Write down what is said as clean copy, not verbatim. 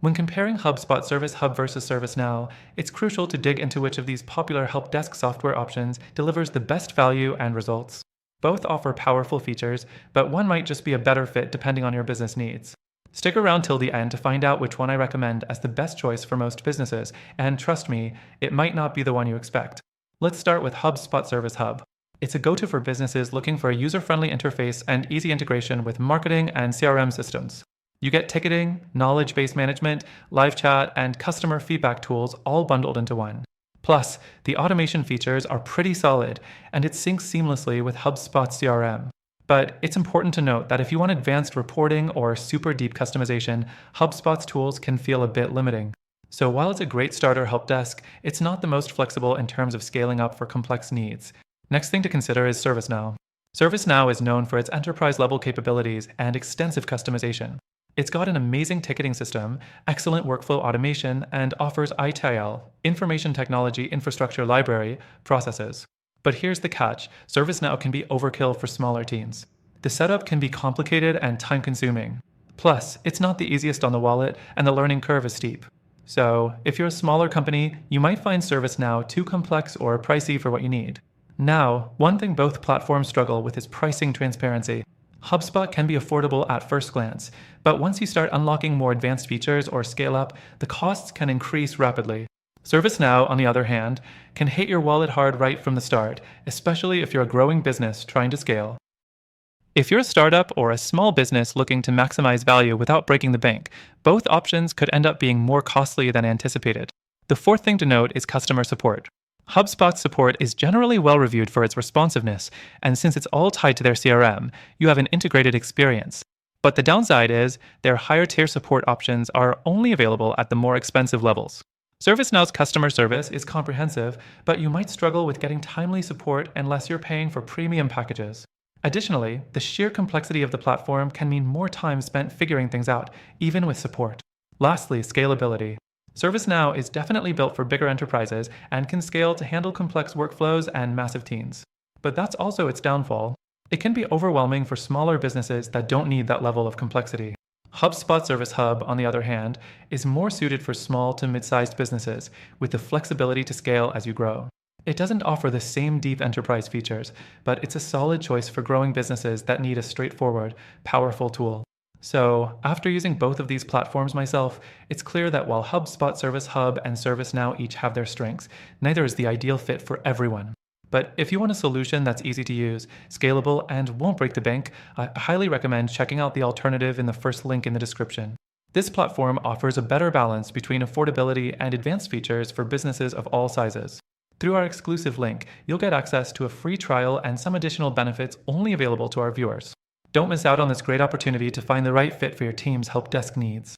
When comparing HubSpot Service Hub versus ServiceNow, it's crucial to dig into which of these popular help desk software options delivers the best value and results. Both offer powerful features, but one might just be a better fit depending on your business needs. Stick around till the end to find out which one I recommend as the best choice for most businesses, and trust me, it might not be the one you expect. Let's start with HubSpot Service Hub. It's a go-to for businesses looking for a user-friendly interface and easy integration with marketing and CRM systems. You get ticketing, knowledge-based management, live chat, and customer feedback tools all bundled into one. Plus, the automation features are pretty solid, and it syncs seamlessly with HubSpot's CRM. But it's important to note that if you want advanced reporting or super deep customization, HubSpot's tools can feel a bit limiting. So while it's a great starter help desk, it's not the most flexible in terms of scaling up for complex needs. Next thing to consider is ServiceNow. ServiceNow is known for its enterprise-level capabilities and extensive customization. It's got an amazing ticketing system, excellent workflow automation, and offers ITIL, Information Technology Infrastructure Library, processes. But here's the catch, ServiceNow can be overkill for smaller teams. The setup can be complicated and time-consuming. Plus, it's not the easiest on the wallet, and the learning curve is steep. So, if you're a smaller company, you might find ServiceNow too complex or pricey for what you need. Now, one thing both platforms struggle with is pricing transparency. HubSpot can be affordable at first glance, but once you start unlocking more advanced features or scale up, the costs can increase rapidly. ServiceNow, on the other hand, can hit your wallet hard right from the start, especially if you're a growing business trying to scale. If you're a startup or a small business looking to maximize value without breaking the bank, both options could end up being more costly than anticipated. The fourth thing to note is customer support. HubSpot's support is generally well reviewed for its responsiveness, and since it's all tied to their CRM, you have an integrated experience. But the downside is their higher tier support options are only available at the more expensive levels. ServiceNow's customer service is comprehensive, but you might struggle with getting timely support unless you're paying for premium packages. Additionally, the sheer complexity of the platform can mean more time spent figuring things out, even with support. Lastly, scalability. ServiceNow is definitely built for bigger enterprises and can scale to handle complex workflows and massive teams. But that's also its downfall. It can be overwhelming for smaller businesses that don't need that level of complexity. HubSpot Service Hub, on the other hand, is more suited for small to mid-sized businesses with the flexibility to scale as you grow. It doesn't offer the same deep enterprise features, but it's a solid choice for growing businesses that need a straightforward, powerful tool. So, after using both of these platforms myself, it's clear that while HubSpot Service Hub and ServiceNow each have their strengths, neither is the ideal fit for everyone. But if you want a solution that's easy to use, scalable, and won't break the bank, I highly recommend checking out the alternative in the first link in the description. This platform offers a better balance between affordability and advanced features for businesses of all sizes. Through our exclusive link, you'll get access to a free trial and some additional benefits only available to our viewers. Don't miss out on this great opportunity to find the right fit for your team's help desk needs.